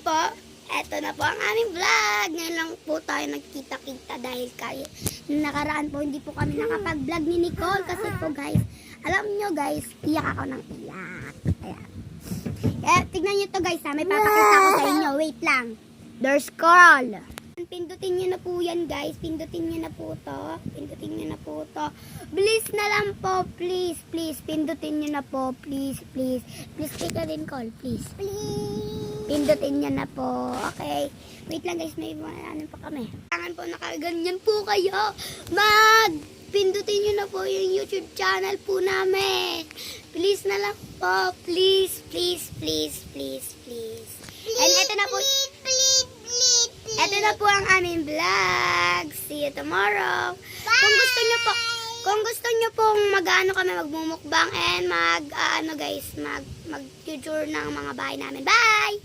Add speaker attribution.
Speaker 1: po, eto na po ang aming vlog. Ngayon lang po tayo nagkita-kita dahil kayo nakaraan po hindi po kami nakapag-vlog ni Nicole kasi po guys, alam nyo guys, iyak ako ng iyak. Ayan. Tignan nyo to guys ha, may papakita ko sa inyo. Wait lang. There's coral. Pindutin nyo na po yan guys. Pindutin nyo na po to. Pindutin nyo na po to. Please na lang po. Please, please. Pindutin nyo na po. Please, please. Please, take a din call. Please. Please. Pindutin nyo na po. Okay. Wait lang guys. May ano pa kami. Kailangan po nakaganyan po kayo. Pindutin nyo na po yung YouTube channel po namin. Please na lang po. Please, please, please, please, please. And ito na po. Ito na po ang aming vlog. See you tomorrow. Bye! Kung gusto nyo pong mag-ano kami, magmumukbang and mag-tour ng mga bahay namin. Bye!